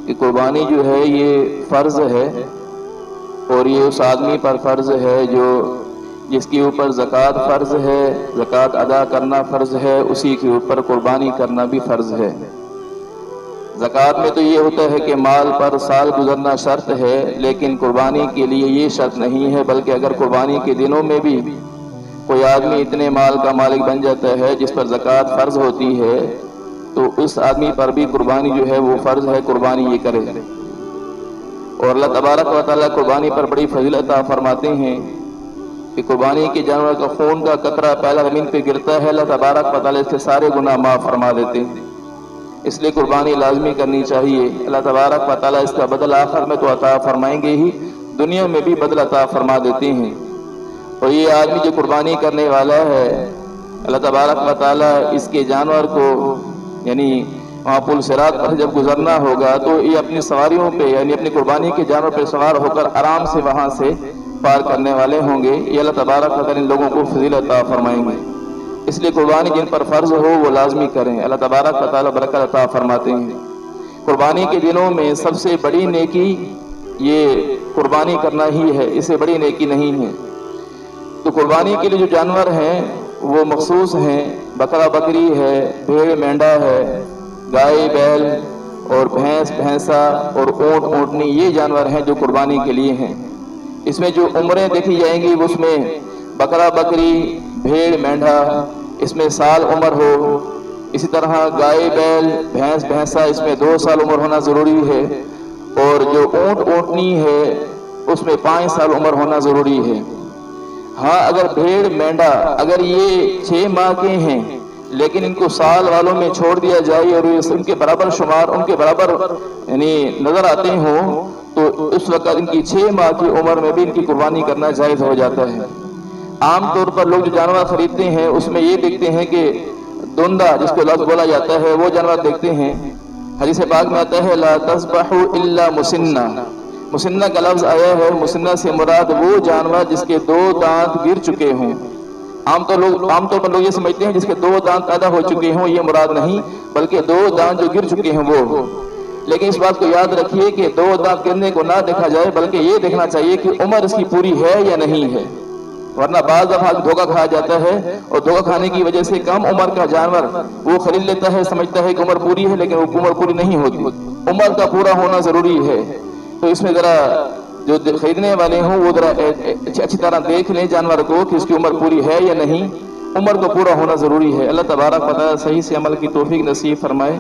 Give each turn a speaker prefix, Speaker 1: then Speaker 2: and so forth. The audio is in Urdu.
Speaker 1: کہ قربانی جو ہے یہ فرض ہے، اور یہ اس آدمی پر فرض ہے جس کے اوپر زکوٰۃ فرض ہے، زکوٰۃ ادا کرنا فرض ہے، اسی کے اوپر قربانی کرنا بھی فرض ہے۔ زکوٰۃ میں تو یہ ہوتا ہے کہ مال پر سال گزرنا شرط ہے، لیکن قربانی کے لیے یہ شرط نہیں ہے، بلکہ اگر قربانی کے دنوں میں بھی کوئی آدمی اتنے مال کا مالک بن جاتا ہے جس پر زکوٰۃ فرض ہوتی ہے، تو اس آدمی پر بھی قربانی جو ہے وہ فرض ہے، قربانی یہ کرے۔ اور اللہ تبارک و تعالیٰ قربانی پر بڑی فضیلت عطا فرماتے ہیں کہ قربانی کے جانور کا خون کا قطرہ پہلا زمین پہ گرتا ہے، اللہ تبارک و تعالیٰ اس کے سارے گناہ معاف فرما دیتے ہیں۔ اس لیے قربانی لازمی کرنی چاہیے۔ اللہ تبارک و تعالیٰ اس کا بدل آخر میں تو عطا فرمائیں گے ہی، دنیا میں بھی بدل عطا فرما دیتے ہیں۔ اور یہ آدمی جو قربانی کرنے والا ہے، اللہ تبارک و تعالیٰ اس کے جانور کو یعنی وہاں پل صراط پر جب گزرنا ہوگا تو یہ اپنی سواریوں پہ یعنی اپنی قربانی کے جانور پہ سوار ہو کر آرام سے وہاں سے پار کرنے والے ہوں گے۔ یہ اللہ تبارک و تعالیٰ ان لوگوں کو فضیلت عطا فرمائیں گے۔ اس لیے قربانی جن پر فرض ہو وہ لازمی کریں، اللہ تبارک و تعالیٰ برکت عطا فرماتے ہیں۔ قربانی کے دنوں میں سب سے بڑی نیکی یہ قربانی کرنا ہی ہے، اس سے بڑی نیکی نہیں ہے۔ تو قربانی کے لیے جو جانور ہیں وہ مخصوص ہیں، بکرا بکری ہے، بھیڑ مینڈا ہے، گائے بیل اور بھینس بھینسا اور اونٹ اونٹنی، یہ جانور ہیں جو قربانی کے لیے ہیں۔ اس میں جو عمریں دیکھی جائیں گی اس میں بکرا بکری بھیڑ مینڈا اس میں سال عمر ہو، اسی طرح گائے بیل بھینس بھینسا اس میں 2 سال عمر ہونا ضروری ہے، اور جو اونٹ اونٹنی ہے اس میں 5 سال عمر ہونا ضروری ہے۔ ہاں اگر بھیڑ مینڈا اگر یہ 6 ماہ کے ہیں لیکن ان کو سال والوں میں چھوڑ دیا جائے اور ان کے برابر شمار ان کے برابر یعنی نظر آتے ہوں تو اس وقت ان کی 6 ماہ کی عمر میں بھی ان کی قربانی کرنا جائز ہو جاتا ہے۔ عام طور پر لوگ جو جانور خریدتے ہیں اس میں یہ دیکھتے ہیں کہ دندہ جس کو لفظ بولا جاتا ہے وہ جانور دیکھتے ہیں۔ حدیث پاک میں آتا ہے لا تذبحوا الا مسنہ، مسنہ کا لفظ آیا ہے، مسنہ سے مراد وہ جانور جس کے 2 دانت گر چکے ہوں۔ عام طور پر لوگ یہ سمجھتے ہیں جس کے 2 دانت پیدا ہو چکے ہوں، یہ مراد نہیں، بلکہ 2 دانت جو گر چکے ہیں وہ۔ لیکن اس بات کو یاد رکھیے کہ 2 دانت گرنے کو نہ دیکھا جائے بلکہ یہ دیکھنا چاہیے کہ عمر اس کی پوری ہے یا نہیں ہے، ورنہ بعض دفعہ دھوکہ کھایا جاتا ہے اور دھوکہ کھانے کی وجہ سے کم عمر کا جانور وہ خرید لیتا ہے، سمجھتا ہے کہ عمر پوری ہے لیکن وہ عمر پوری نہیں ہوتی، عمر کا پورا ہونا ضروری ہے۔ تو اس میں ذرا جو خریدنے والے ہوں وہ ذرا اچھی طرح دیکھ لیں جانور کو کہ اس کی عمر پوری ہے یا نہیں، عمر کو پورا ہونا ضروری ہے۔ اللہ تبارک و تعالیٰ صحیح سے عمل کی توفیق نصیب فرمائے۔